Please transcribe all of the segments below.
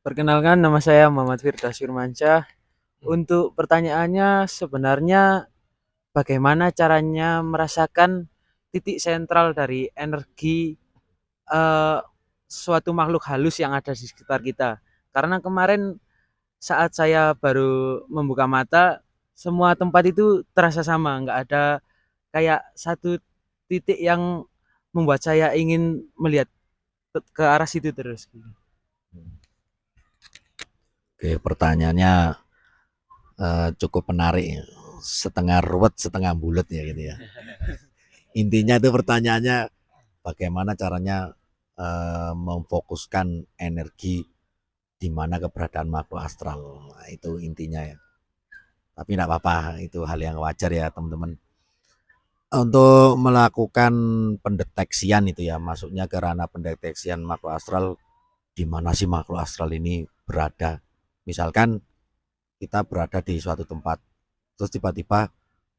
Perkenalkan, nama saya Muhammad Firdaus Firmansyah. Untuk pertanyaannya, sebenarnya bagaimana caranya merasakan titik sentral dari energi eh, suatu makhluk halus yang ada di sekitar kita? Karena kemarin saat saya baru membuka mata, semua tempat itu terasa sama, nggak ada kayak satu titik yang membuat saya ingin melihat ke arah situ terus. Oke, pertanyaannya cukup menarik, setengah ruwet, setengah bulat ya gitu ya. Intinya itu pertanyaannya bagaimana caranya memfokuskan energi di mana keberadaan makhluk astral. Nah, itu intinya ya. Tapi tidak apa-apa, itu hal yang wajar ya teman-teman. Untuk melakukan pendeteksian itu ya, masuknya ke ranah pendeteksian makhluk astral, di mana sih makhluk astral ini berada. Misalkan kita berada di suatu tempat, terus tiba-tiba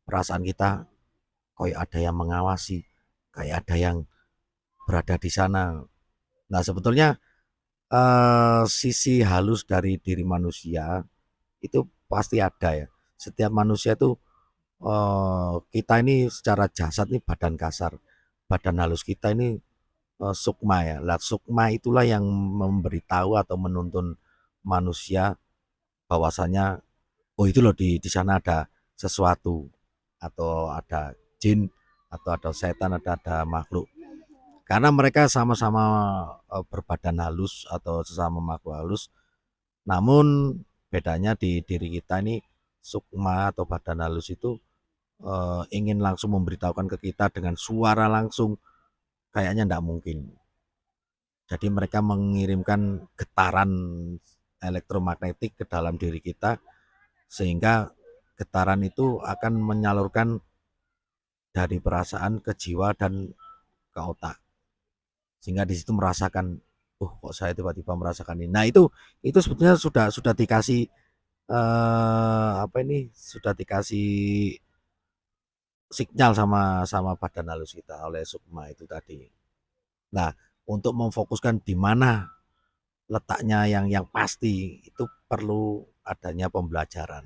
perasaan kita kayak ada yang mengawasi, kayak ada yang berada di sana. Nah, sebetulnya sisi halus dari diri manusia itu pasti ada ya. Setiap manusia itu kita ini secara jasad ini badan kasar, badan halus kita ini sukma ya. Lah sukma itulah yang memberitahu atau menuntun manusia bahwasanya oh itu loh di sana ada sesuatu atau ada jin atau ada setan, ada makhluk. Karena mereka sama-sama berbadan halus atau sesama makhluk halus, namun bedanya di diri kita ini sukma atau badan halus itu ingin langsung memberitahukan ke kita dengan suara langsung kayaknya tidak mungkin. Jadi mereka mengirimkan getaran elektromagnetik ke dalam diri kita sehingga getaran itu akan menyalurkan dari perasaan ke jiwa dan ke otak, sehingga di situ merasakan kok saya tiba-tiba merasakan ini. Nah itu sebetulnya sudah dikasih apa ini sudah dikasih sinyal sama sama badan halus kita oleh sukma itu tadi. Nah, untuk memfokuskan di mana letaknya yang pasti itu perlu adanya pembelajaran,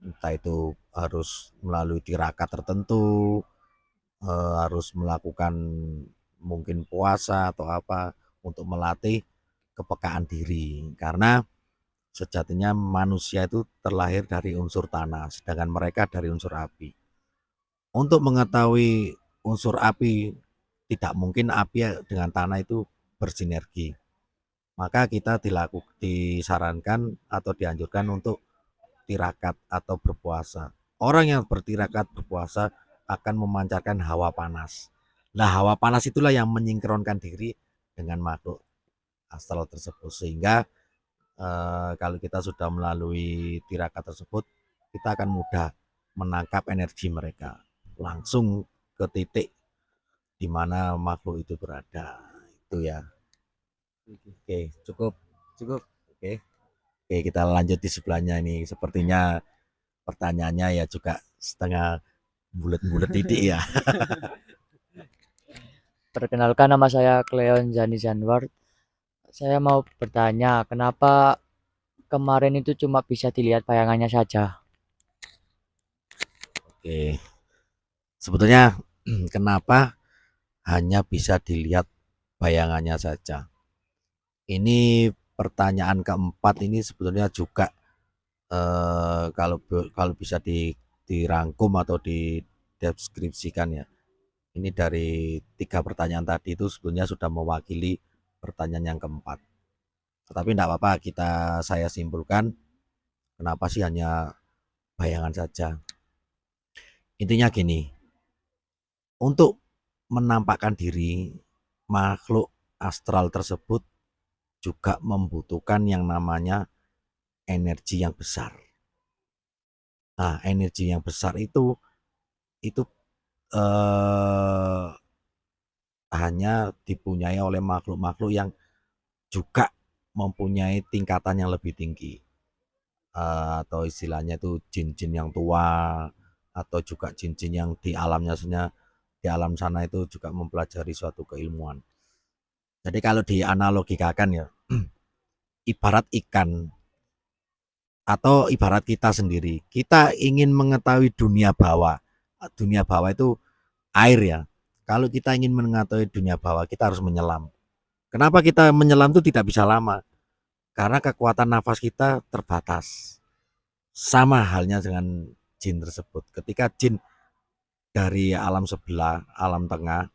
entah itu harus melalui tirakat tertentu, harus melakukan mungkin puasa atau apa untuk melatih kepekaan diri, karena sejatinya manusia itu terlahir dari unsur tanah sedangkan mereka dari unsur api. Untuk mengetahui unsur api, tidak mungkin api dengan tanah itu bersinergi, maka kita disarankan atau dianjurkan untuk tirakat atau berpuasa. Orang yang bertirakat berpuasa akan memancarkan hawa panas. Nah, hawa panas itulah yang menyingkronkan diri dengan makhluk astral tersebut, sehingga kalau kita sudah melalui tirakat tersebut, kita akan mudah menangkap energi mereka langsung ke titik di mana makhluk itu berada. Itu ya. Oke, cukup. Cukup. Oke. Oke, kita lanjut di sebelahnya ini. Sepertinya pertanyaannya ya juga setengah bulat-bulat titik ya. Perkenalkan, nama saya Cleon Zani Zanwar. Saya mau bertanya, kenapa kemarin itu cuma bisa dilihat bayangannya saja? Oke. Sebetulnya kenapa hanya bisa dilihat bayangannya saja? Ini pertanyaan keempat ini sebetulnya juga kalau kalau bisa dirangkum atau dideskripsikan ya. Ini dari 3 pertanyaan tadi itu sebetulnya sudah mewakili pertanyaan yang keempat. Tetapi tidak apa-apa, saya simpulkan kenapa sih hanya bayangan saja. Intinya gini, untuk menampakkan diri makhluk astral tersebut juga membutuhkan yang namanya energi yang besar. Nah, energi yang besar itu eh, hanya dipunyai oleh makhluk-makhluk yang juga mempunyai tingkatan yang lebih tinggi, atau istilahnya itu jin-jin yang tua, atau juga jin-jin yang di alam sana itu juga mempelajari suatu keilmuan. Jadi kalau dianalogikakan ya, ibarat ikan atau ibarat kita sendiri. Kita ingin mengetahui dunia bawah. Dunia bawah itu air ya. Kalau kita ingin mengetahui dunia bawah, kita harus menyelam. Kenapa kita menyelam itu tidak bisa lama? Karena kekuatan nafas kita terbatas. Sama halnya dengan jin tersebut. Ketika jin dari alam sebelah, alam tengah,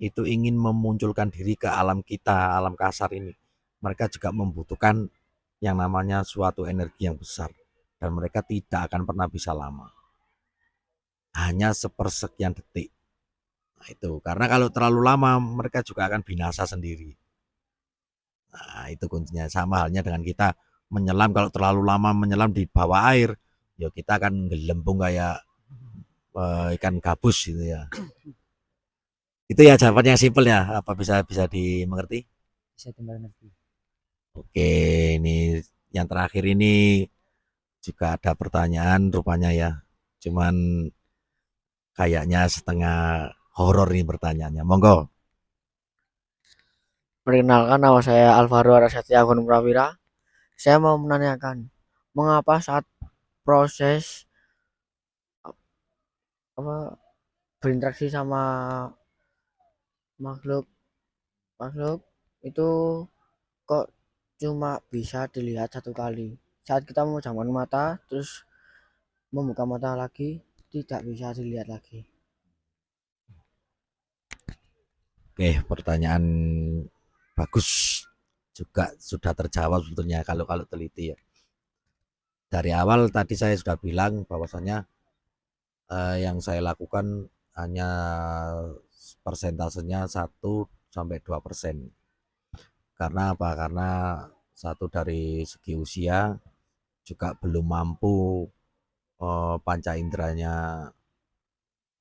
itu ingin memunculkan diri ke alam kita, alam kasar ini. Mereka juga membutuhkan yang namanya suatu energi yang besar. Dan mereka tidak akan pernah bisa lama. Hanya sepersekian detik. Nah itu, karena kalau terlalu lama mereka juga akan binasa sendiri. Nah itu kuncinya. Sama halnya dengan kita menyelam, kalau terlalu lama menyelam di bawah air, ya kita akan gelembung kayak ikan gabus gitu ya. Itu ya jawabannya simpel ya. Apa bisa bisa dimengerti? Bisa dimengerti. Oke, ini yang terakhir ini juga ada pertanyaan rupanya ya. Cuman kayaknya setengah horor nih pertanyaannya. Monggo. Perkenalkan, nama saya Alvaro Arasatya Gunung Prawira. Saya mau menanyakan, mengapa saat proses apa berinteraksi sama makhluk makhluk itu kok cuma bisa dilihat satu kali? Saat kita memejamkan mata, terus membuka mata lagi, tidak bisa dilihat lagi. Oke, pertanyaan bagus, juga sudah terjawab sebetulnya kalau kalau teliti ya. Dari awal tadi saya sudah bilang bahwasanya yang saya lakukan hanya persentasenya 1-2%. Karena apa? Karena satu dari segi usia juga belum mampu panca inderanya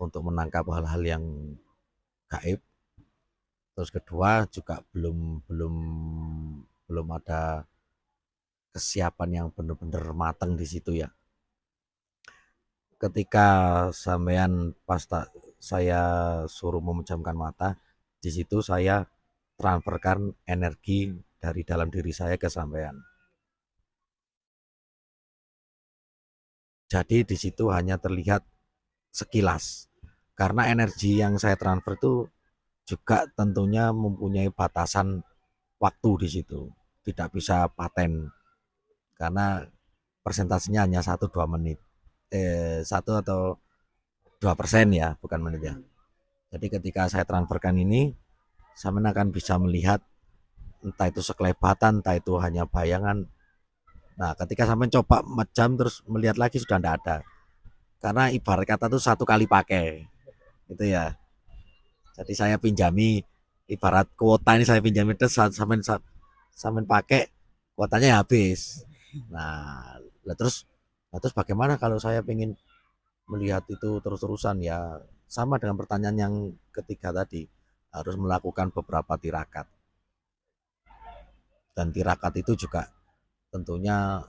untuk menangkap hal-hal yang gaib. Terus kedua juga belum belum belum ada kesiapan yang benar-benar matang di situ ya. Ketika sampean saya suruh memejamkan mata, di situ saya transferkan energi dari dalam diri saya ke sampean. Jadi di situ hanya terlihat sekilas. Karena energi yang saya transfer itu juga tentunya mempunyai batasan waktu di situ. Tidak bisa paten. Karena persentasenya hanya 1-2 menit. 1 atau 2% ya, bukan menit ya. Jadi ketika saya transferkan ini, saya akan bisa melihat entah itu sekelebatan, entah itu hanya bayangan. Nah, ketika sampai coba mejam terus melihat lagi sudah tidak ada. Karena ibarat kata itu satu kali pakai. Itu ya. Jadi saya pinjami ibarat kuota ini saya pinjami terus sampai pakai kuotanya habis. Nah, terus bagaimana kalau saya ingin melihat itu terus-terusan ya sama dengan pertanyaan yang ketiga tadi harus melakukan beberapa tirakat dan tirakat itu juga tentunya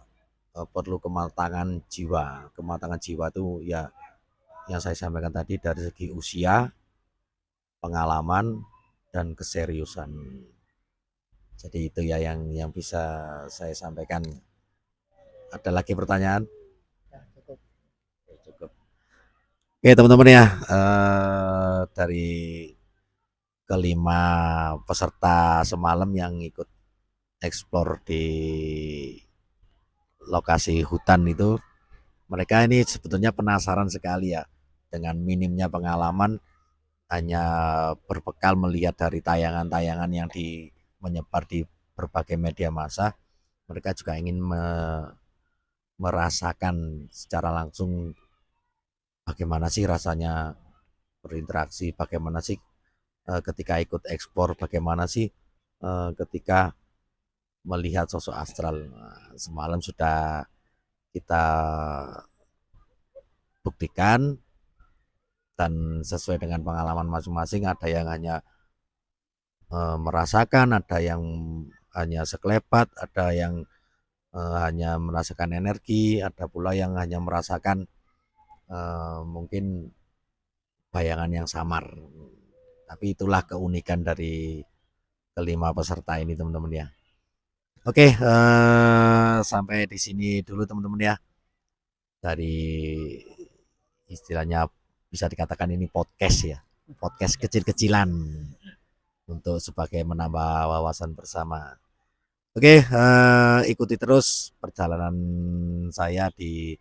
perlu kematangan jiwa. Kematangan jiwa itu ya yang saya sampaikan tadi dari segi usia, pengalaman dan keseriusan. Jadi itu ya yang bisa saya sampaikan. Ada lagi pertanyaan? Cukup. Cukup. Oke teman-teman ya, dari kelima peserta semalam yang ikut eksplor di lokasi hutan itu, mereka ini sebetulnya penasaran sekali ya dengan minimnya pengalaman, hanya berbekal melihat dari tayangan-tayangan yang menyebar di berbagai media massa. Mereka juga ingin merasakan secara langsung bagaimana sih rasanya berinteraksi, bagaimana sih ketika ikut ekspor, bagaimana sih ketika melihat sosok astral. Nah, semalam sudah kita buktikan dan sesuai dengan pengalaman masing-masing, ada yang hanya merasakan, ada yang hanya sekelebat, ada yang hanya merasakan energi, ada pula yang hanya merasakan mungkin bayangan yang samar. Tapi itulah keunikan dari kelima peserta ini teman-teman ya. Oke, sampai di sini dulu teman-teman ya. Dari istilahnya bisa dikatakan ini podcast ya. Podcast kecil-kecilan untuk sebagai menambah wawasan bersama. Oke, ikuti terus perjalanan saya di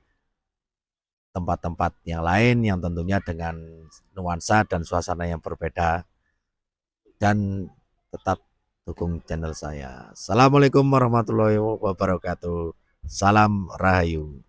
tempat-tempat yang lain yang tentunya dengan nuansa dan suasana yang berbeda, dan tetap dukung channel saya. Assalamualaikum warahmatullahi wabarakatuh. Salam Rahayu.